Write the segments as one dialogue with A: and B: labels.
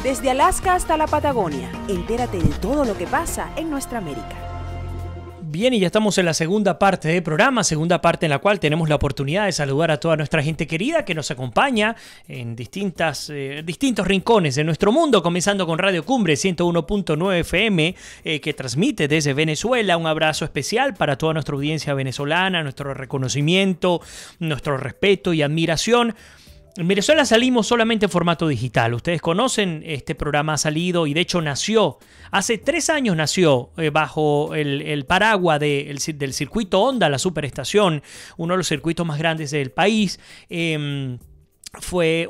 A: Desde Alaska hasta la Patagonia, entérate de todo lo que pasa en nuestra América.
B: Bien, y ya estamos en la segunda parte del programa, segunda parte en la cual tenemos la oportunidad de saludar a toda nuestra gente querida que nos acompaña en distintos rincones de nuestro mundo, comenzando con Radio Cumbre 101.9 FM, que transmite desde Venezuela. Un abrazo especial para toda nuestra audiencia venezolana, nuestro reconocimiento, nuestro respeto y admiración. En Venezuela salimos solamente en formato digital. Ustedes conocen, este programa ha salido y de hecho nació, hace 3 años nació bajo el paraguas del circuito Onda, la superestación, uno de los circuitos más grandes del país. Fue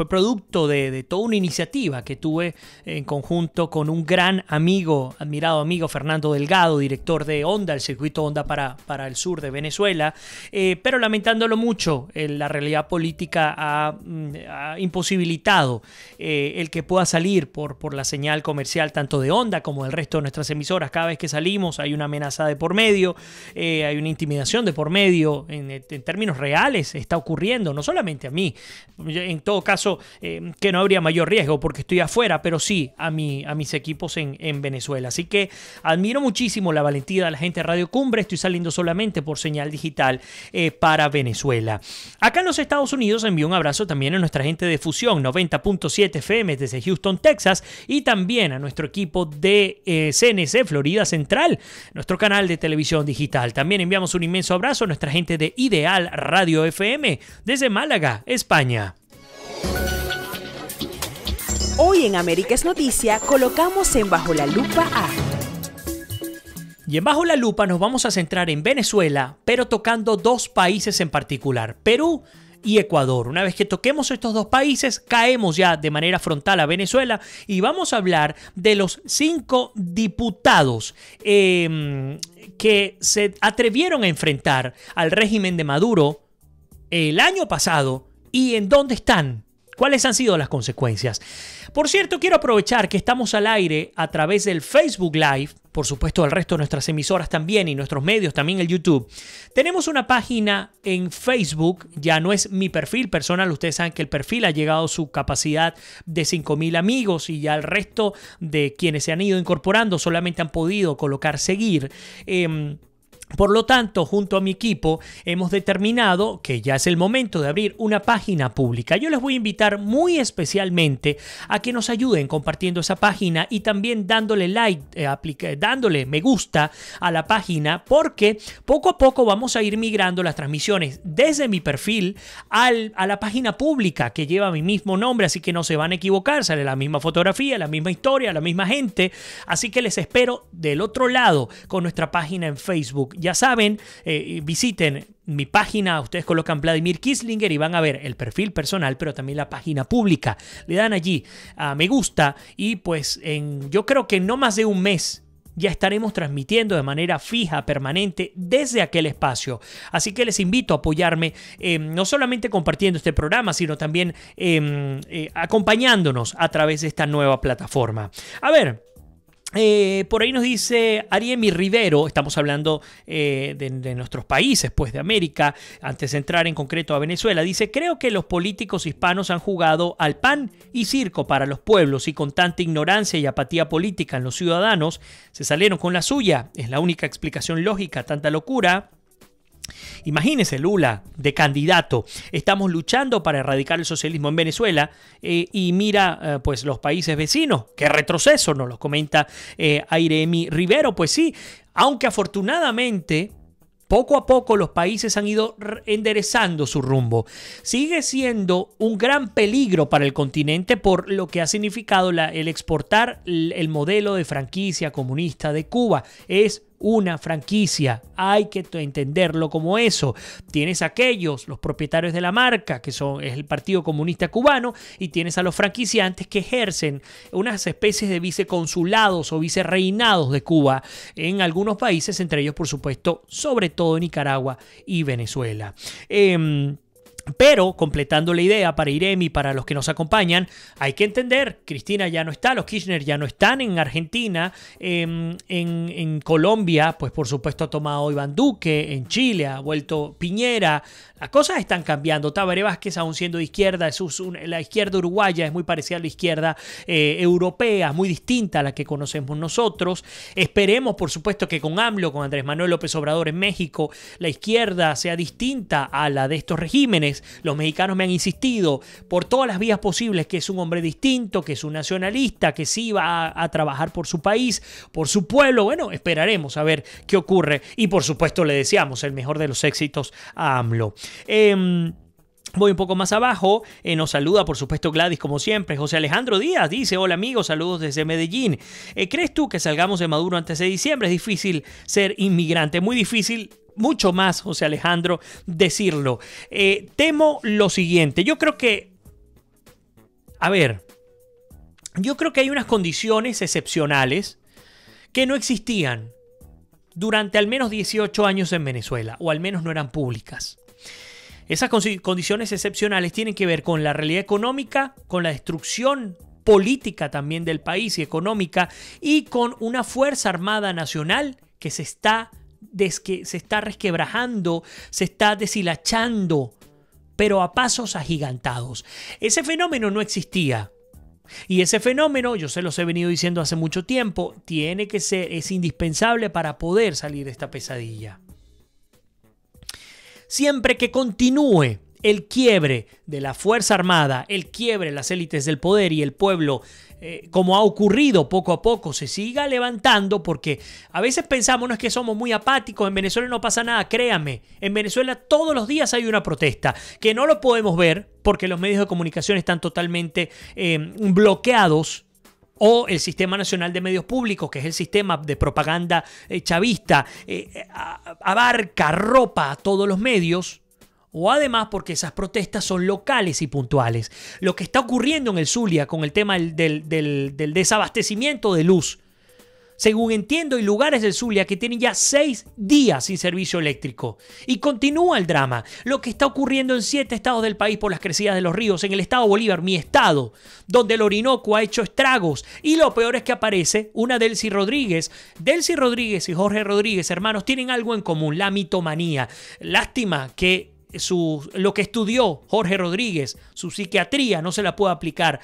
B: producto de toda una iniciativa que tuve en conjunto con un gran amigo, admirado amigo, Fernando Delgado, director de Onda, el circuito Onda para el sur de Venezuela, pero lamentándolo mucho, la realidad política ha imposibilitado el que pueda salir por la señal comercial tanto de Onda como del resto de nuestras emisoras. Cada vez que salimos hay una amenaza de por medio, hay una intimidación de por medio, en términos reales está ocurriendo, no solamente a mí. En todo caso, que no habría mayor riesgo porque estoy afuera, pero sí a mis equipos en Venezuela. Así que admiro muchísimo la valentía de la gente de Radio Cumbre. Estoy saliendo solamente por señal digital para Venezuela. Acá en los Estados Unidos envío un abrazo también a nuestra gente de Fusión 90.7 FM desde Houston, Texas, y también a nuestro equipo de CNC Florida Central, nuestro canal de televisión digital. También enviamos un inmenso abrazo a nuestra gente de Ideal Radio FM desde Málaga, España.
A: Hoy en América es Noticia colocamos en Bajo la Lupa a...
B: Y en Bajo la Lupa nos vamos a centrar en Venezuela, pero tocando 2 países en particular, Perú y Ecuador. Una vez que toquemos estos 2 países, caemos ya de manera frontal a Venezuela y vamos a hablar de los 5 diputados que se atrevieron a enfrentar al régimen de Maduro el año pasado y en dónde están. ¿Cuáles han sido las consecuencias? Por cierto, quiero aprovechar que estamos al aire a través del Facebook Live, por supuesto el resto de nuestras emisoras también y nuestros medios, también el YouTube. Tenemos una página en Facebook, ya no es mi perfil personal, ustedes saben que el perfil ha llegado a su capacidad de 5,000 amigos y ya el resto de quienes se han ido incorporando solamente han podido colocar seguir. Por lo tanto, junto a mi equipo hemos determinado que ya es el momento de abrir una página pública. Yo les voy a invitar muy especialmente a que nos ayuden compartiendo esa página y también dándole like, dándole me gusta a la página, porque poco a poco vamos a ir migrando las transmisiones desde mi perfil a la página pública que lleva mi mismo nombre, así que no se van a equivocar, sale la misma fotografía, la misma historia, la misma gente, así que les espero del otro lado con nuestra página en Facebook. Ya saben, visiten mi página, ustedes colocan Vladimir Kislinger y van a ver el perfil personal, pero también la página pública. Le dan allí a me gusta y pues yo creo que en no más de un mes ya estaremos transmitiendo de manera fija, permanente, desde aquel espacio. Así que les invito a apoyarme, no solamente compartiendo este programa, sino también acompañándonos a través de esta nueva plataforma. A ver, por ahí nos dice Ariemi Rivero, estamos hablando de nuestros países, pues de América, antes de entrar en concreto a Venezuela. Dice: creo que los políticos hispanos han jugado al pan y circo para los pueblos y con tanta ignorancia y apatía política en los ciudadanos se salieron con la suya. Es la única explicación lógica a tanta locura. Imagínese Lula de candidato. Estamos luchando para erradicar el socialismo en Venezuela y mira pues los países vecinos. ¡Qué retroceso! Nos lo comenta Airemi Rivero. Pues sí, aunque afortunadamente poco a poco los países han ido enderezando su rumbo. Sigue siendo un gran peligro para el continente por lo que ha significado el exportar el modelo de franquicia comunista de Cuba. Es una franquicia, hay que entenderlo como eso. Tienes aquellos, los propietarios de la marca, que es el Partido Comunista Cubano, y tienes a los franquiciantes que ejercen unas especies de viceconsulados o vicerreinados de Cuba en algunos países, entre ellos por supuesto, sobre todo Nicaragua y Venezuela. Pero, completando la idea para Iremi, para los que nos acompañan, hay que entender, Cristina ya no está, los Kirchner ya no están en Argentina, en Colombia, pues por supuesto ha tomado Iván Duque, en Chile ha vuelto Piñera. Las cosas están cambiando. Tabaré Vázquez, aún siendo de izquierda, la izquierda uruguaya es muy parecida a la izquierda europea, muy distinta a la que conocemos nosotros. Esperemos, por supuesto, que con AMLO, con Andrés Manuel López Obrador en México, la izquierda sea distinta a la de estos regímenes. Los mexicanos me han insistido por todas las vías posibles que es un hombre distinto, que es un nacionalista, que sí va a trabajar por su país, por su pueblo. Bueno, esperaremos a ver qué ocurre. Y por supuesto le deseamos el mejor de los éxitos a AMLO. Voy un poco más abajo, nos saluda por supuesto Gladys como siempre. José Alejandro Díaz dice: hola amigos, saludos desde Medellín. ¿Crees tú que salgamos de Maduro antes de diciembre? Es difícil ser inmigrante, muy difícil, mucho más, José Alejandro, decirlo. Temo lo siguiente, yo creo que hay unas condiciones excepcionales que no existían durante al menos 18 años en Venezuela, o al menos no eran públicas. Esas condiciones excepcionales tienen que ver con la realidad económica, con la destrucción política también del país y económica, y con una Fuerza Armada Nacional que se está resquebrajando, se está deshilachando, pero a pasos agigantados. Ese fenómeno no existía. Y ese fenómeno, yo se los he venido diciendo hace mucho tiempo, es indispensable para poder salir de esta pesadilla. Siempre que continúe el quiebre de la Fuerza Armada, el quiebre de las élites del poder y el pueblo, como ha ocurrido poco a poco, se siga levantando, porque a veces pensamos, no es que somos muy apáticos, en Venezuela no pasa nada, créanme, en Venezuela todos los días hay una protesta, que no lo podemos ver porque los medios de comunicación están totalmente bloqueados, o el Sistema Nacional de Medios Públicos, que es el sistema de propaganda chavista, abarca, arropa a todos los medios, o además porque esas protestas son locales y puntuales. Lo que está ocurriendo en el Zulia con el tema del desabastecimiento de luz, según entiendo, hay lugares del Zulia que tienen ya 6 días sin servicio eléctrico. Y continúa el drama. Lo que está ocurriendo en 7 estados del país por las crecidas de los ríos. En el estado Bolívar, mi estado, donde el Orinoco ha hecho estragos. Y lo peor es que aparece una Delcy Rodríguez. Delcy Rodríguez y Jorge Rodríguez, hermanos, tienen algo en común: la mitomanía. Lástima que lo que estudió Jorge Rodríguez, su psiquiatría, no se la puede aplicar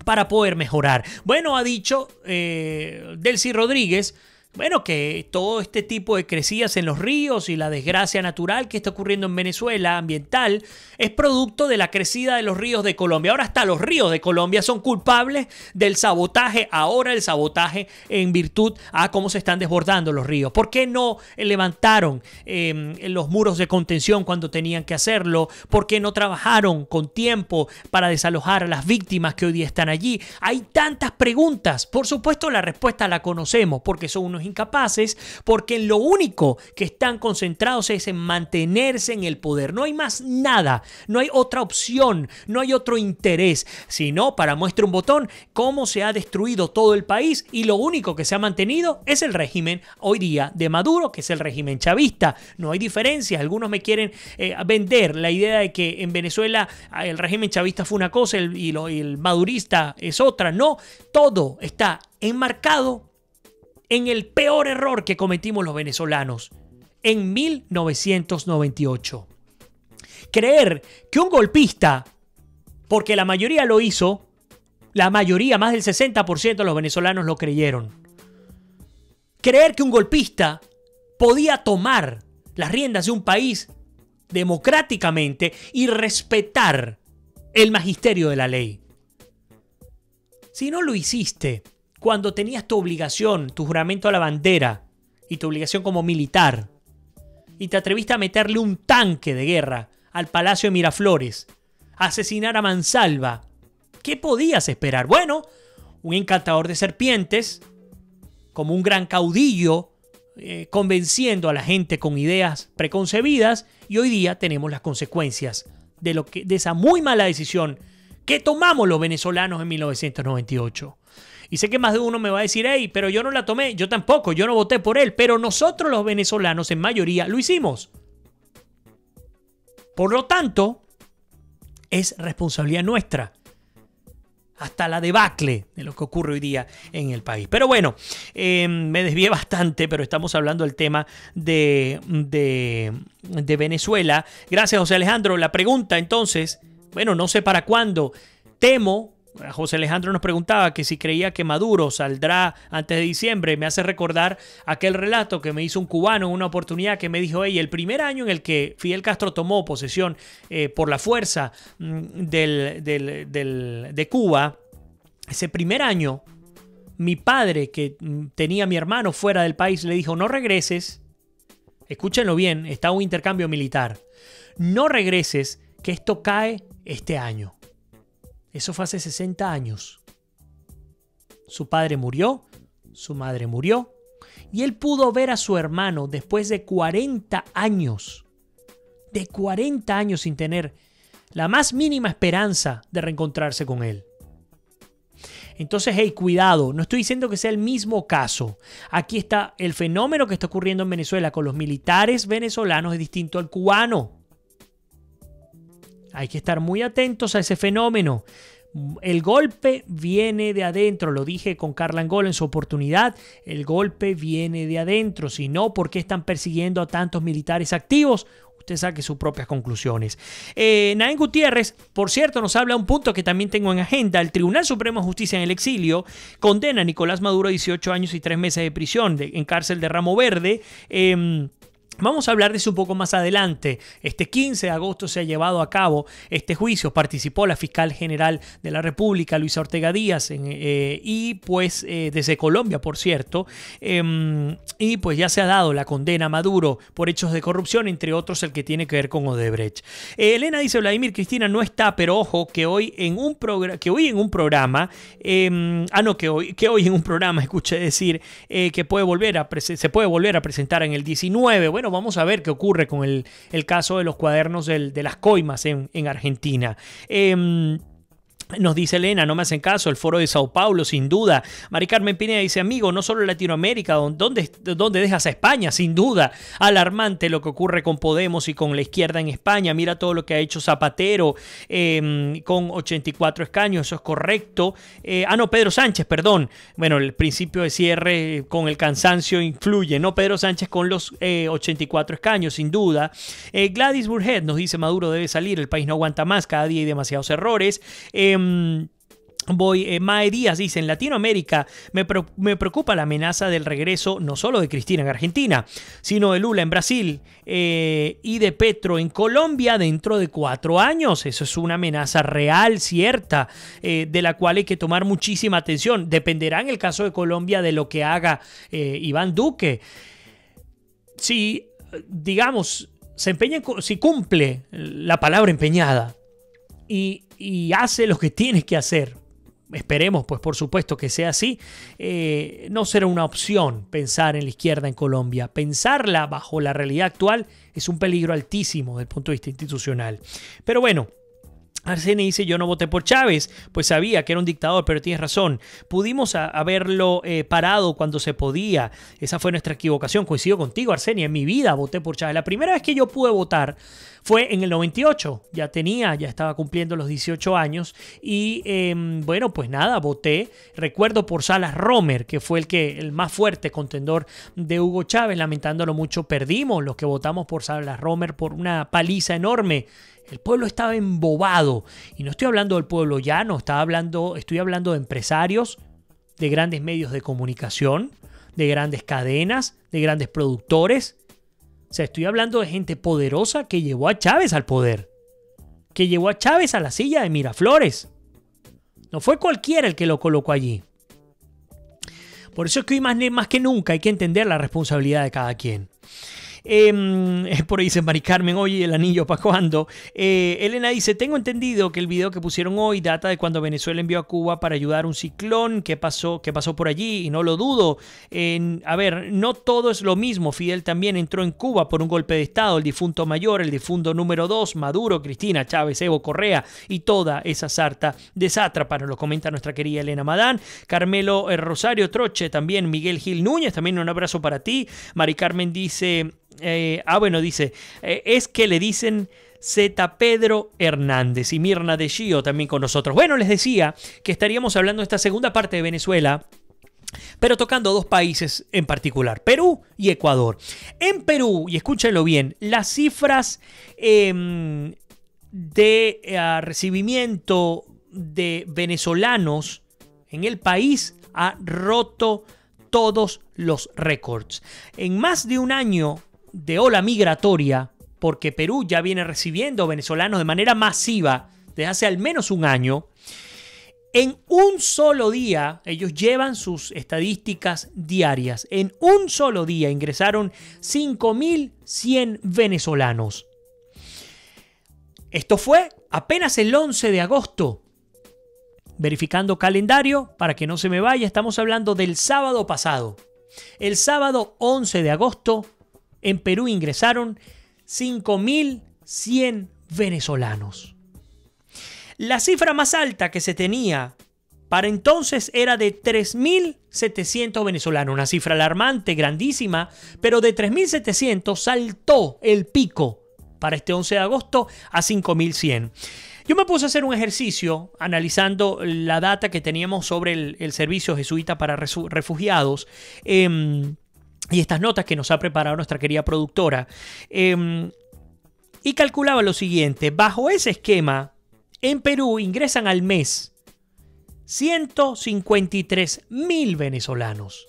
B: para poder mejorar. Bueno, ha dicho Delcy Rodríguez, bueno, que todo este tipo de crecidas en los ríos y la desgracia natural que está ocurriendo en Venezuela, ambiental, es producto de la crecida de los ríos de Colombia. Ahora hasta los ríos de Colombia son culpables del sabotaje, ahora el sabotaje en virtud a cómo se están desbordando los ríos. ¿Por qué no levantaron los muros de contención cuando tenían que hacerlo? ¿Por qué no trabajaron con tiempo para desalojar a las víctimas que hoy día están allí? Hay tantas preguntas. Por supuesto, la respuesta la conocemos, porque son unos incapaces, porque en lo único que están concentrados es en mantenerse en el poder. No hay más nada, no hay otra opción, no hay otro interés, sino, para muestra un botón, cómo se ha destruido todo el país, y lo único que se ha mantenido es el régimen hoy día de Maduro, que es el régimen chavista. No hay diferencia. Algunos me quieren vender la idea de que en Venezuela el régimen chavista fue una cosa y el madurista es otra. No, todo está enmarcado en el peor error que cometimos los venezolanos en 1998. Creer que un golpista, porque la mayoría lo hizo, la mayoría, más del 60% de los venezolanos lo creyeron. Creer que un golpista podía tomar las riendas de un país democráticamente y respetar el magisterio de la ley. Si no lo hiciste cuando tenías tu obligación, tu juramento a la bandera y tu obligación como militar, y te atreviste a meterle un tanque de guerra al Palacio de Miraflores, a asesinar a mansalva, ¿qué podías esperar? Bueno, un encantador de serpientes, como un gran caudillo, convenciendo a la gente con ideas preconcebidas, y hoy día tenemos las consecuencias de esa muy mala decisión que tomamos los venezolanos en 1998. Y sé que más de uno me va a decir: hey, pero yo no la tomé, yo tampoco, yo no voté por él, pero nosotros los venezolanos en mayoría lo hicimos. Por lo tanto, es responsabilidad nuestra hasta la debacle de lo que ocurre hoy día en el país. Pero bueno, me desvié bastante, pero estamos hablando del tema de Venezuela. Gracias, José Alejandro. La pregunta entonces, bueno, no sé para cuándo. Temo, José Alejandro nos preguntaba que si creía que Maduro saldrá antes de diciembre. Me hace recordar aquel relato que me hizo un cubano en una oportunidad que me dijo, el primer año en el que Fidel Castro tomó posesión por la fuerza de Cuba, ese primer año, mi padre, que tenía a mi hermano fuera del país, le dijo, no regreses, escúchenlo bien, está un intercambio militar, no regreses, que esto cae este año. Eso fue hace 60 años. Su padre murió, su madre murió, y él pudo ver a su hermano después de 40 años, sin tener la más mínima esperanza de reencontrarse con él. Entonces, cuidado, no estoy diciendo que sea el mismo caso. Aquí está el fenómeno que está ocurriendo en Venezuela con los militares venezolanos, es distinto al cubano. Hay que estar muy atentos a ese fenómeno. El golpe viene de adentro, lo dije con Carla Angola en su oportunidad, el golpe viene de adentro. Si no, ¿por qué están persiguiendo a tantos militares activos? Usted saque sus propias conclusiones. Naén Gutiérrez, por cierto, nos habla un punto que también tengo en agenda. El Tribunal Supremo de Justicia en el exilio condena a Nicolás Maduro a 18 años y 3 meses de prisión en cárcel de Ramo Verde. Vamos a hablar de eso un poco más adelante. Este 15 de agosto se ha llevado a cabo este juicio. Participó la fiscal general de la República, Luisa Ortega Díaz, y pues desde Colombia, por cierto. Y pues ya se ha dado la condena a Maduro por hechos de corrupción, entre otros el que tiene que ver con Odebrecht. Elena dice, Vladimir, Cristina no está, pero ojo, que hoy en un programa, escuché decir que se puede volver a presentar en el 19. Bueno, vamos a ver qué ocurre con el caso de los cuadernos de las coimas en Argentina. Nos dice Elena, no me hacen caso, el foro de Sao Paulo, sin duda. Mari Carmen Pineda dice, amigo, no solo Latinoamérica, ¿dónde dejas a España? Sin duda, alarmante lo que ocurre con Podemos y con la izquierda en España. Mira todo lo que ha hecho Zapatero con 84 escaños, eso es correcto. Pedro Sánchez, perdón. Bueno, el principio de cierre con el cansancio influye, ¿no? Pedro Sánchez con los 84 escaños, sin duda. Gladys Burhead nos dice, Maduro debe salir, el país no aguanta más, cada día hay demasiados errores. Mae Díaz dice, en Latinoamérica me preocupa la amenaza del regreso no solo de Cristina en Argentina, sino de Lula en Brasil y de Petro en Colombia dentro de 4 años. Eso es una amenaza real, cierta, de la cual hay que tomar muchísima atención. Dependerá en el caso de Colombia de lo que haga Iván Duque. Si, digamos, si cumple la palabra empeñada y hace lo que tiene que hacer, esperemos pues por supuesto que sea así, no será una opción pensar en la izquierda en Colombia. Pensarla bajo la realidad actual es un peligro altísimo desde el punto de vista institucional. Pero bueno, Arsene dice, yo no voté por Chávez, pues sabía que era un dictador, pero tienes razón, pudimos haberlo parado cuando se podía, esa fue nuestra equivocación. Coincido contigo, Arsene, en mi vida voté por Chávez. La primera vez que yo pude votar fue en el 98, ya estaba cumpliendo los 18 años y bueno, pues nada, voté, recuerdo por Salas Romer, que fue el más fuerte contendor de Hugo Chávez. Lamentándolo mucho, perdimos los que votamos por Salas Romer por una paliza enorme. El pueblo estaba embobado, y no estoy hablando del pueblo llano, estoy hablando de empresarios, de grandes medios de comunicación, de grandes cadenas, de grandes productores. O sea, estoy hablando de gente poderosa que llevó a Chávez al poder, que llevó a Chávez a la silla de Miraflores. No fue cualquiera el que lo colocó allí. Por eso es que hoy más que nunca hay que entender la responsabilidad de cada quien. Por ahí dice Mari Carmen, oye, el anillo ¿para cuándo? Elena dice, tengo entendido que el video que pusieron hoy data de cuando Venezuela envió a Cuba para ayudar a un ciclón que pasó por allí, y no lo dudo. A ver, no todo es lo mismo. Fidel también entró en Cuba por un golpe de estado, el difunto mayor, el difunto número 2, Maduro, Cristina, Chávez, Evo, Correa y toda esa sarta de sátrapas. Nos lo comenta nuestra querida Elena Madán. Carmelo Rosario Troche, también Miguel Gil Núñez, también un abrazo para ti. Mari Carmen dice, dice, es que le dicen Z. Pedro Hernández y Mirna de Gio también con nosotros. Bueno, les decía que estaríamos hablando de esta segunda parte de Venezuela, pero tocando dos países en particular, Perú y Ecuador. En Perú, y escúchenlo bien, las cifras de recibimiento de venezolanos en el país ha roto todos los récords. En más de un año de ola migratoria, porque Perú ya viene recibiendo venezolanos de manera masiva desde hace al menos un año, en un solo día, ellos llevan sus estadísticas diarias, en un solo día ingresaron 5.100 venezolanos. Esto fue apenas el 11 de agosto. Verificando calendario, para que no se me vaya, estamos hablando del sábado pasado. El sábado 11 de agosto, en Perú ingresaron 5.100 venezolanos. La cifra más alta que se tenía para entonces era de 3.700 venezolanos. Una cifra alarmante, grandísima, pero de 3.700 saltó el pico para este 11 de agosto a 5.100. Yo me puse a hacer un ejercicio analizando la data que teníamos sobre el servicio jesuita para refugiados y estas notas que nos ha preparado nuestra querida productora. Y calculaba lo siguiente: bajo ese esquema, en Perú ingresan al mes 153.000 venezolanos.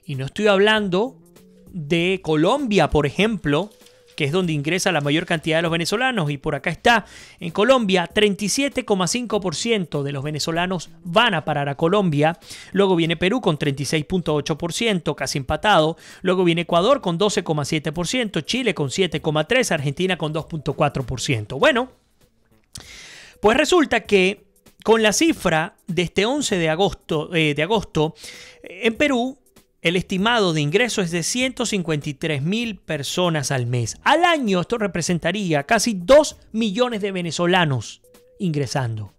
B: Y no estoy hablando de Colombia, por ejemplo, que es donde ingresa la mayor cantidad de los venezolanos. Y por acá está, en Colombia, 37,5% de los venezolanos van a parar a Colombia. Luego viene Perú con 36,8%, casi empatado. Luego viene Ecuador con 12,7%, Chile con 7,3%, Argentina con 2,4%. Bueno, pues resulta que con la cifra de este 11 de agosto, en Perú, el estimado de ingreso es de 153.000 personas al mes. Al año esto representaría casi 2 millones de venezolanos ingresando.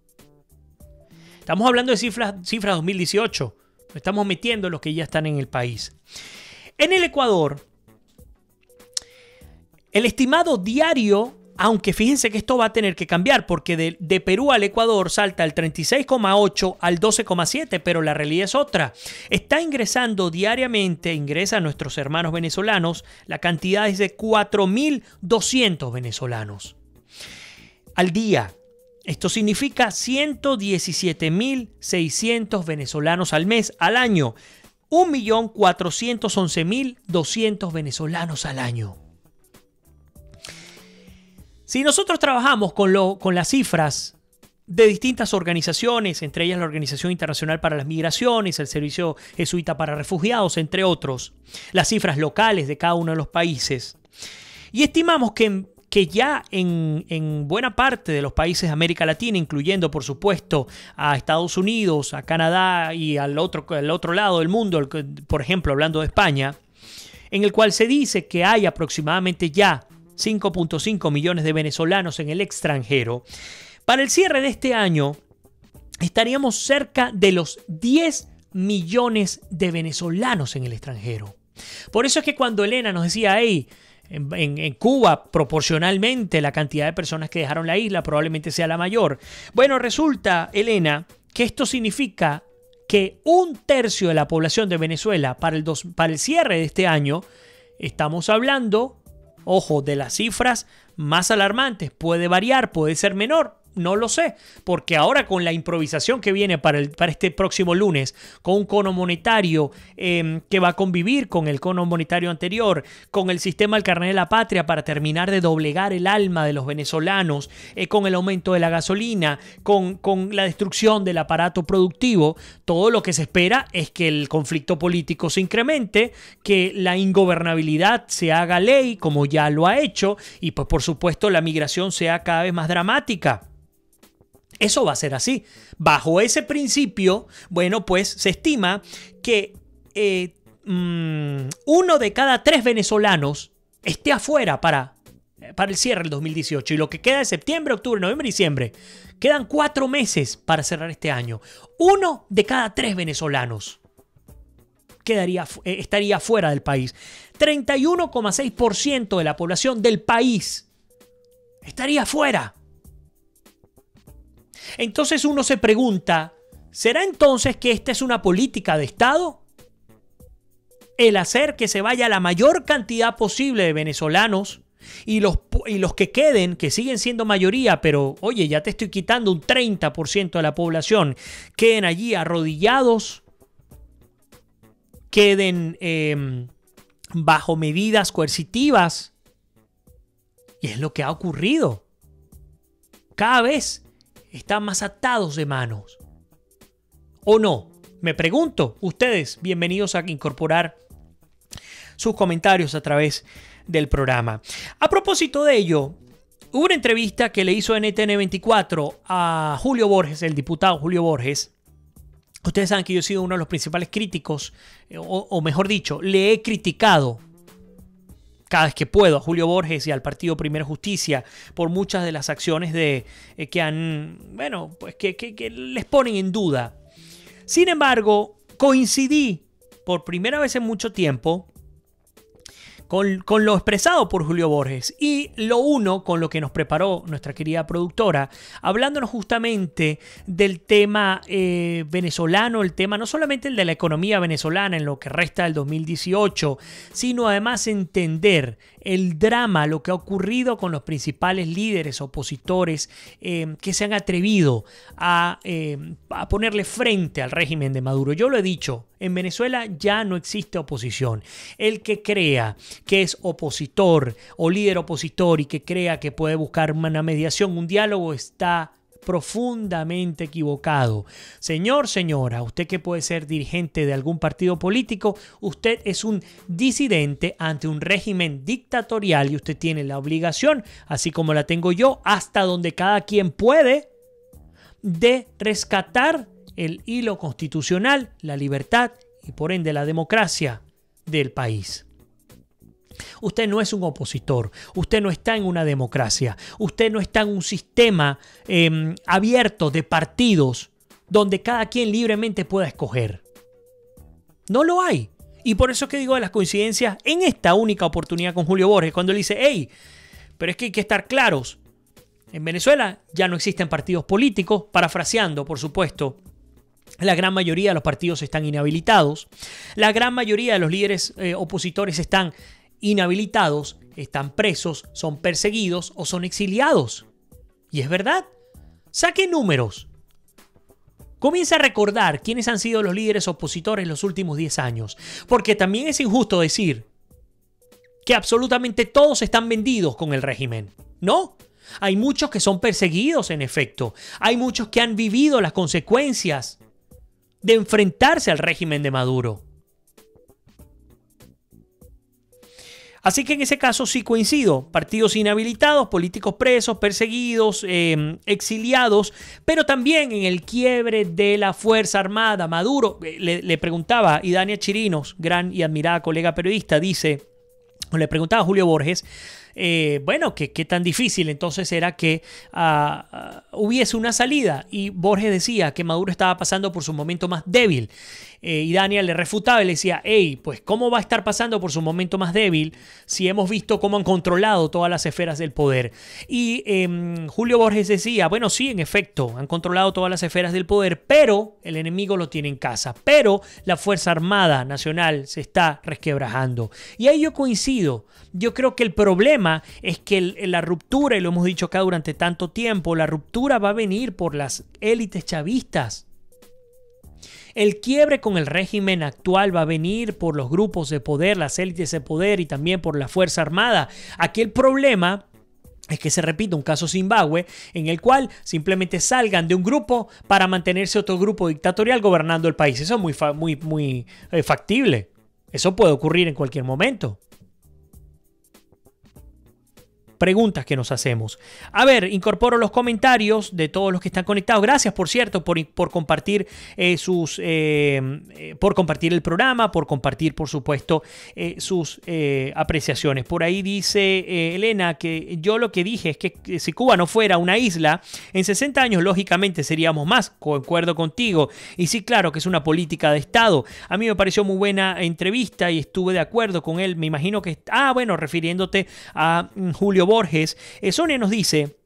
B: Estamos hablando de cifras 2018. Estamos metiendo los que ya están en el país. En el Ecuador, el estimado diario, aunque fíjense que esto va a tener que cambiar porque de Perú al Ecuador salta del 36,8 al 12,7, pero la realidad es otra. Está ingresando diariamente, ingresan nuestros hermanos venezolanos, la cantidad es de 4.200 venezolanos al día. Esto significa 117.600 venezolanos al mes, al año. 1.411.200 venezolanos al año. Si nosotros trabajamos con las cifras de distintas organizaciones, entre ellas la Organización Internacional para las Migraciones, el Servicio Jesuita para Refugiados, entre otros, las cifras locales de cada uno de los países, y estimamos que ya en buena parte de los países de América Latina, incluyendo por supuesto a Estados Unidos, a Canadá y al otro lado del mundo, por ejemplo hablando de España, en el cual se dice que hay aproximadamente ya 5.5 millones de venezolanos en el extranjero. Para el cierre de este año estaríamos cerca de los 10 millones de venezolanos en el extranjero. Por eso es que cuando Elena nos decía, hey, en Cuba proporcionalmente la cantidad de personas que dejaron la isla probablemente sea la mayor. Bueno, resulta, Elena, que esto significa que 1/3 de la población de Venezuela para el cierre de este año, estamos hablando, ojo, de las cifras más alarmantes. Puede variar, puede ser menor, no lo sé, porque ahora con la improvisación que viene para este próximo lunes, con un cono monetario que va a convivir con el cono monetario anterior, con el sistema del carnet de la patria para terminar de doblegar el alma de los venezolanos, con el aumento de la gasolina, con la destrucción del aparato productivo, todo lo que se espera es que el conflicto político se incremente, que la ingobernabilidad se haga ley, como ya lo ha hecho, y pues por supuesto la migración sea cada vez más dramática. Eso va a ser así. Bajo ese principio, bueno, pues se estima que 1 de cada 3 venezolanos esté afuera para el cierre del 2018. Y lo que queda de septiembre, octubre, noviembre y diciembre, quedan 4 meses para cerrar este año. 1 de cada 3 venezolanos estaría fuera del país. 31,6% de la población del país estaría fuera. Entonces uno se pregunta, ¿será entonces que esta es una política de Estado? El hacer que se vaya la mayor cantidad posible de venezolanos y los que queden, que siguen siendo mayoría, pero oye, ya te estoy quitando un 30% de la población, queden allí arrodillados, queden bajo medidas coercitivas. Y es lo que ha ocurrido. Cada vez están más atados de manos. ¿O no? Me pregunto. Ustedes, bienvenidos a incorporar sus comentarios a través del programa. A propósito de ello, hubo una entrevista que le hizo NTN24 a Julio Borges, el diputado Julio Borges. Ustedes saben que yo he sido uno de los principales críticos, o mejor dicho, le he criticado cada vez que puedo a Julio Borges y al Partido Primera Justicia por muchas de las acciones que han, bueno, pues que les ponen en duda. Sin embargo, coincidí por primera vez en mucho tiempo con lo expresado por Julio Borges y lo uno con lo que nos preparó nuestra querida productora, hablándonos justamente del tema venezolano, el tema no solamente el de la economía venezolana en lo que resta del 2018, sino además entender el drama, lo que ha ocurrido con los principales líderes opositores que se han atrevido a ponerle frente al régimen de Maduro. Yo lo he dicho, en Venezuela ya no existe oposición. El que crea que es opositor o líder opositor y que crea que puede buscar una mediación, un diálogo, está profundamente equivocado. Señor, señora, usted que puede ser dirigente de algún partido político, usted es un disidente ante un régimen dictatorial y usted tiene la obligación, así como la tengo yo, hasta donde cada quien puede, de rescatar el hilo constitucional, la libertad y por ende la democracia del país. Usted no es un opositor, usted no está en una democracia, usted no está en un sistema abierto de partidos donde cada quien libremente pueda escoger. No lo hay. Y por eso es que digo de las coincidencias en esta única oportunidad con Julio Borges, cuando él dice, hey, pero es que hay que estar claros. En Venezuela ya no existen partidos políticos, parafraseando, por supuesto. La gran mayoría de los partidos están inhabilitados. La gran mayoría de los líderes opositores están inhabilitados, están presos, son perseguidos o son exiliados. Y es verdad. Saque números. Comienza a recordar quiénes han sido los líderes opositores en los últimos 10 años. Porque también es injusto decir que absolutamente todos están vendidos con el régimen. No. Hay muchos que son perseguidos, en efecto. Hay muchos que han vivido las consecuencias de enfrentarse al régimen de Maduro. Así que en ese caso sí coincido. Partidos inhabilitados, políticos presos, perseguidos, exiliados, pero también en el quiebre de la Fuerza Armada. Maduro, le preguntaba Idania Chirinos, gran y admirada colega periodista, le preguntaba a Julio Borges, bueno, ¿qué tan difícil entonces era que hubiese una salida? Y Borges decía que Maduro estaba pasando por su momento más débil. Y Daniel le refutaba y le decía, hey, pues ¿cómo va a estar pasando por su momento más débil si hemos visto cómo han controlado todas las esferas del poder? Y Julio Borges decía, bueno, sí, en efecto, han controlado todas las esferas del poder, pero el enemigo lo tiene en casa, pero la Fuerza Armada Nacional se está resquebrajando. Y ahí yo coincido. Yo creo que el problema es que la ruptura, y lo hemos dicho acá durante tanto tiempo, la ruptura va a venir por las élites chavistas. El quiebre con el régimen actual va a venir por los grupos de poder, las élites de poder y también por la Fuerza Armada. Aquí el problema es que se repite un caso Zimbabue en el cual simplemente salgan de un grupo para mantenerse otro grupo dictatorial gobernando el país. Eso es muy factible. Eso puede ocurrir en cualquier momento. Preguntas que nos hacemos. A ver, incorporo los comentarios de todos los que están conectados. Gracias, por cierto, por compartir por compartir el programa, por compartir, por supuesto, sus apreciaciones. Por ahí dice Elena que yo lo que dije es que si Cuba no fuera una isla, en 60 años lógicamente seríamos más. Concuerdo contigo. Y sí, claro que es una política de Estado. A mí me pareció muy buena entrevista y estuve de acuerdo con él. Me imagino que... bueno, refiriéndote a Julio Borges. Sonia nos dice: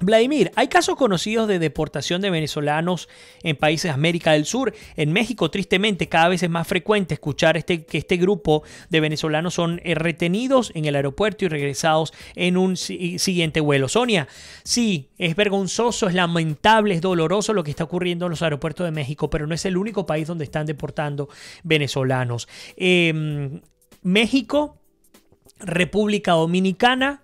B: Vladimir, ¿hay casos conocidos de deportación de venezolanos en países de América del Sur? En México, tristemente, cada vez es más frecuente escuchar que este grupo de venezolanos son retenidos en el aeropuerto y regresados en un siguiente vuelo. Sonia, sí, es vergonzoso, es lamentable, es doloroso lo que está ocurriendo en los aeropuertos de México, pero no es el único país donde están deportando venezolanos. México, República Dominicana,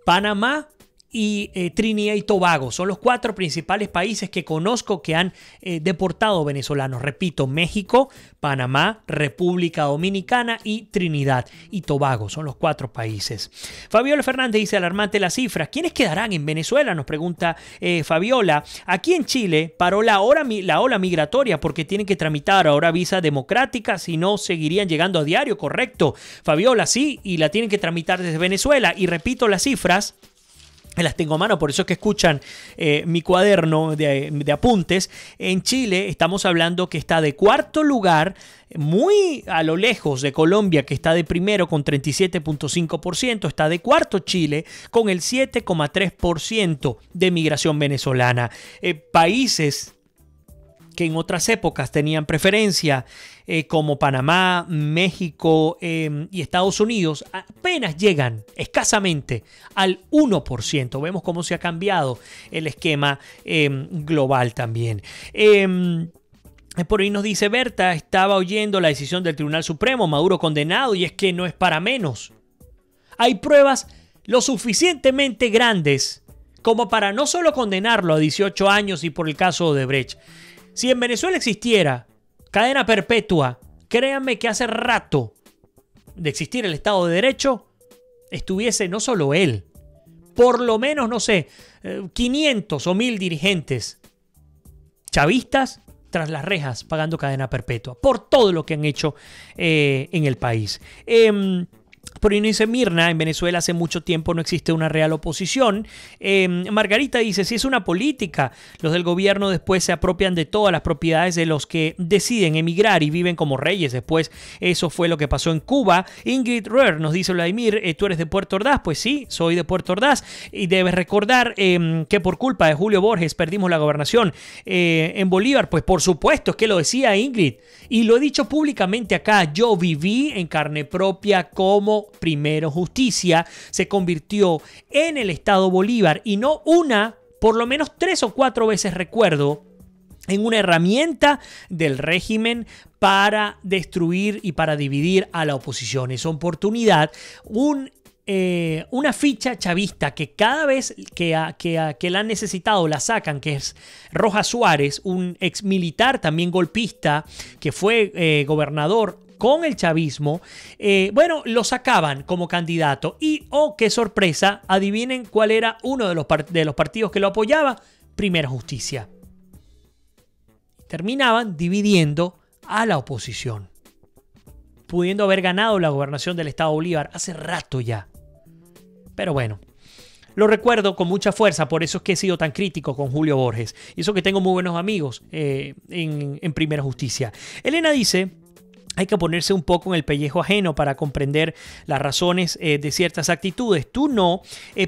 B: Panamá y Trinidad y Tobago son los 4 principales países que conozco que han deportado venezolanos. Repito, México, Panamá, República Dominicana y Trinidad y Tobago son los 4 países. Fabiola Fernández dice: alarmante las cifras. ¿Quiénes quedarán en Venezuela? Nos pregunta Fabiola. Aquí en Chile paró la ola migratoria porque tienen que tramitar ahora visa democrática, si no seguirían llegando a diario. Correcto, Fabiola, sí, y la tienen que tramitar desde Venezuela. Y repito las cifras, las tengo a mano, por eso es que escuchan mi cuaderno de apuntes. En Chile estamos hablando que está de 4º lugar, muy a lo lejos de Colombia, que está de primero con 37.5%. Está de 4º Chile con el 7.3% de migración venezolana. Países que en otras épocas tenían preferencia, como Panamá, México y Estados Unidos, apenas llegan escasamente al 1%. Vemos cómo se ha cambiado el esquema global también. Por ahí nos dice Berta: estaba oyendo la decisión del Tribunal Supremo, Maduro condenado, y es que no es para menos. Hay pruebas lo suficientemente grandes como para no solo condenarlo a 18 años y por el caso Odebrecht. Si en Venezuela existiera cadena perpetua, créanme que hace rato de existir el Estado de Derecho, estuviese no solo él, por lo menos, no sé, 500 o 1000 dirigentes chavistas tras las rejas pagando cadena perpetua por todo lo que han hecho en el país. Por ahí nos dice Mirna: en Venezuela hace mucho tiempo no existe una real oposición. Margarita dice: si es una política, los del gobierno después se apropian de todas las propiedades de los que deciden emigrar y viven como reyes. Después eso fue lo que pasó en Cuba. Ingrid Roer nos dice: Vladimir, ¿tú eres de Puerto Ordaz? Pues sí, soy de Puerto Ordaz, y debes recordar que por culpa de Julio Borges perdimos la gobernación en Bolívar. Pues por supuesto, es que lo decía Ingrid y lo he dicho públicamente acá. Yo viví en carne propia como Primero Justicia se convirtió en el Estado Bolívar, y no una, por lo menos 3 o 4 veces recuerdo, en una herramienta del régimen para destruir y para dividir a la oposición. Esa oportunidad, una ficha chavista que cada vez que la han necesitado la sacan, que es Rojas Suárez, un ex militar también golpista que fue gobernador con el chavismo. Lo sacaban como candidato y, oh, qué sorpresa, adivinen cuál era uno de los partidos que lo apoyaba: Primera Justicia. Terminaban dividiendo a la oposición, pudiendo haber ganado la gobernación del Estado Bolívar hace rato ya. Pero bueno, lo recuerdo con mucha fuerza, por eso es que he sido tan crítico con Julio Borges. Y eso que tengo muy buenos amigos en Primera Justicia. Elena dice: hay que ponerse un poco en el pellejo ajeno para comprender las razones de ciertas actitudes. Tú no,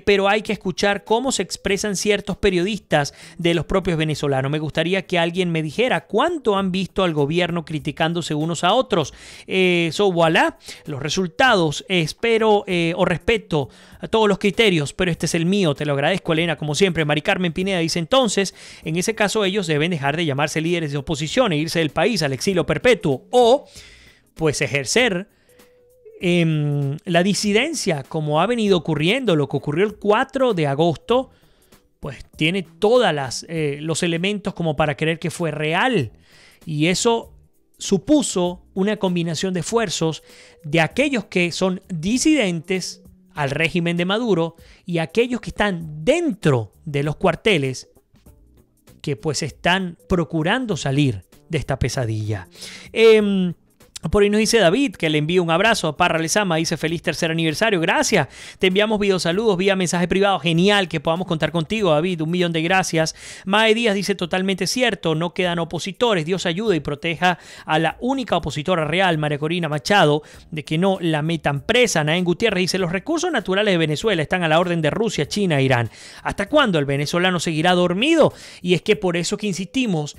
B: pero hay que escuchar cómo se expresan ciertos periodistas de los propios venezolanos. Me gustaría que alguien me dijera cuánto han visto al gobierno criticándose unos a otros. Voilà, los resultados. Espero o respeto a todos los criterios, pero este es el mío. Te lo agradezco, Elena, como siempre. Mari Carmen Pineda dice: entonces, en ese caso ellos deben dejar de llamarse líderes de oposición e irse del país al exilio perpetuo, o pues ejercer la disidencia, como ha venido ocurriendo. Lo que ocurrió el 4 de agosto, pues tiene todos los elementos como para creer que fue real. Y eso supuso una combinación de esfuerzos de aquellos que son disidentes al régimen de Maduro y aquellos que están dentro de los cuarteles, que pues están procurando salir de esta pesadilla. Por ahí nos dice David que le envía un abrazo a Parra Lezama, dice feliz tercer aniversario, gracias. Te enviamos videosaludos vía mensaje privado, genial que podamos contar contigo, David, 1.000.000 de gracias. Mae Díaz dice totalmente cierto, no quedan opositores, Dios ayude y proteja a la única opositora real, María Corina Machado, de que no la metan presa. Naén Gutiérrez dice los recursos naturales de Venezuela están a la orden de Rusia, China e Irán. ¿Hasta cuándo el venezolano seguirá dormido? Y es que por eso que insistimos,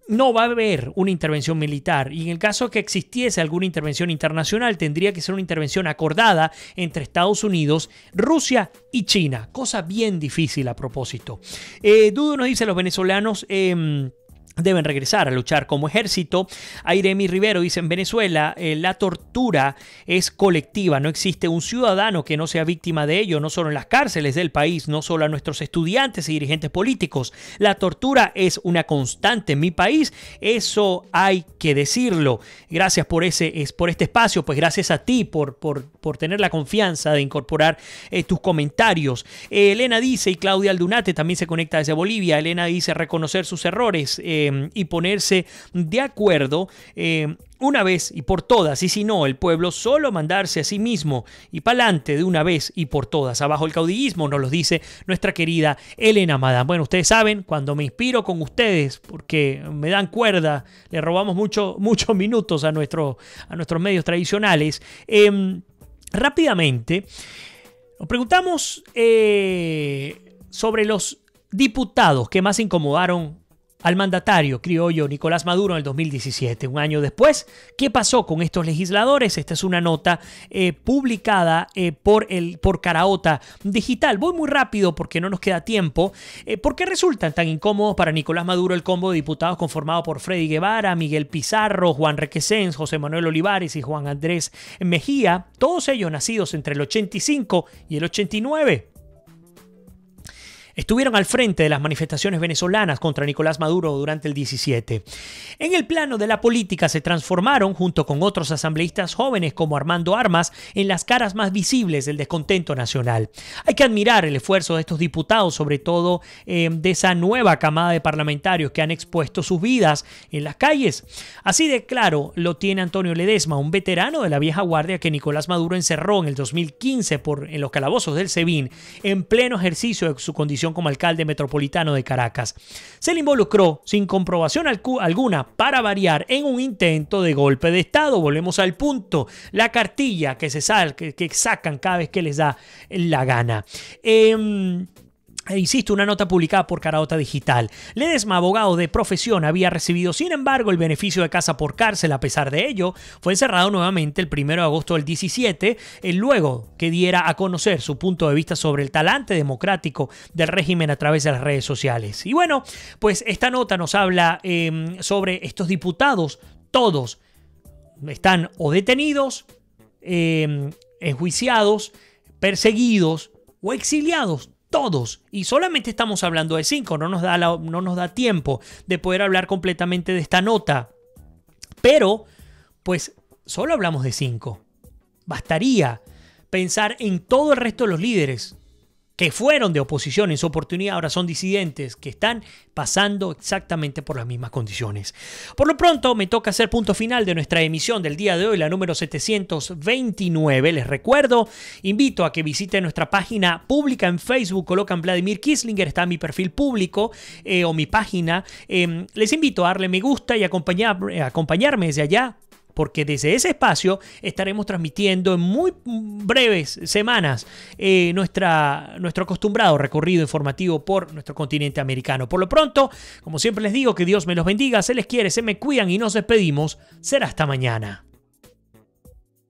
B: no va a haber una intervención militar y en el caso que existiese alguna intervención internacional tendría que ser una intervención acordada entre Estados Unidos, Rusia y China. Cosa bien difícil a propósito. Dudo nos dice los venezolanos deben regresar a luchar como ejército. Airemi Rivero dice en Venezuela la tortura es colectiva, no existe un ciudadano que no sea víctima de ello, no solo en las cárceles del país, no solo a nuestros estudiantes y dirigentes políticos. La tortura es una constante en mi país, eso hay que decirlo. Gracias por este espacio, pues gracias a ti por tener la confianza de incorporar tus comentarios. Elena dice, y Claudia Aldunate también se conecta desde Bolivia, Elena dice reconocer sus errores y ponerse de acuerdo una vez y por todas, y si no, el pueblo solo mandarse a sí mismo y pa'lante de una vez y por todas. Abajo el caudillismo, nos lo dice nuestra querida Elena Madán. Bueno, ustedes saben, cuando me inspiro con ustedes, porque me dan cuerda, le robamos muchos minutos a nuestros medios tradicionales. Rápidamente, nos preguntamos sobre los diputados que más incomodaron al mandatario criollo Nicolás Maduro en el 2017. Un año después, ¿qué pasó con estos legisladores? Esta es una nota publicada por Caraota Digital. Voy muy rápido porque no nos queda tiempo. ¿Por qué resultan tan incómodos para Nicolás Maduro el combo de diputados conformado por Freddy Guevara, Miguel Pizarro, Juan Requesens, José Manuel Olivares y Juan Andrés Mejía? Todos ellos nacidos entre el 85 y el 89. Estuvieron al frente de las manifestaciones venezolanas contra Nicolás Maduro durante el 17. En el plano de la política se transformaron, junto con otros asambleístas jóvenes como Armando Armas, en las caras más visibles del descontento nacional. Hay que admirar el esfuerzo de estos diputados, sobre todo de esa nueva camada de parlamentarios que han expuesto sus vidas en las calles. Así de claro lo tiene Antonio Ledesma, un veterano de la vieja guardia que Nicolás Maduro encerró en el 2015 en los calabozos del SEBIN, en pleno ejercicio de su condición como alcalde metropolitano de Caracas. Se le involucró sin comprobación alguna, para variar, en un intento de golpe de Estado. Volvemos al punto, la cartilla que sacan cada vez que les da la gana. Insisto, una nota publicada por Caraota Digital. Ledesma, abogado de profesión, había recibido, sin embargo, el beneficio de casa por cárcel. A pesar de ello, fue encerrado nuevamente el 1 de agosto del 17, luego que diera a conocer su punto de vista sobre el talante democrático del régimen a través de las redes sociales. Y bueno, pues esta nota nos habla sobre estos diputados. Todos están o detenidos, enjuiciados, perseguidos o exiliados. Todos, y solamente estamos hablando de 5, no nos da tiempo de poder hablar completamente de esta nota, pero pues solo hablamos de 5. Bastaría pensar en todo el resto de los líderes que fueron de oposición en su oportunidad, ahora son disidentes, que están pasando exactamente por las mismas condiciones. Por lo pronto, me toca hacer punto final de nuestra emisión del día de hoy, la número 729. Les recuerdo, invito a que visiten nuestra página pública en Facebook, colocan Vladimir Kislinger, está mi perfil público o mi página. Les invito a darle me gusta y acompañarme desde allá, porque desde ese espacio estaremos transmitiendo en muy breves semanas nuestro acostumbrado recorrido informativo por nuestro continente americano. Por lo pronto, como siempre les digo, que Dios me los bendiga, se les quiere, se me cuidan y nos despedimos. Será hasta mañana.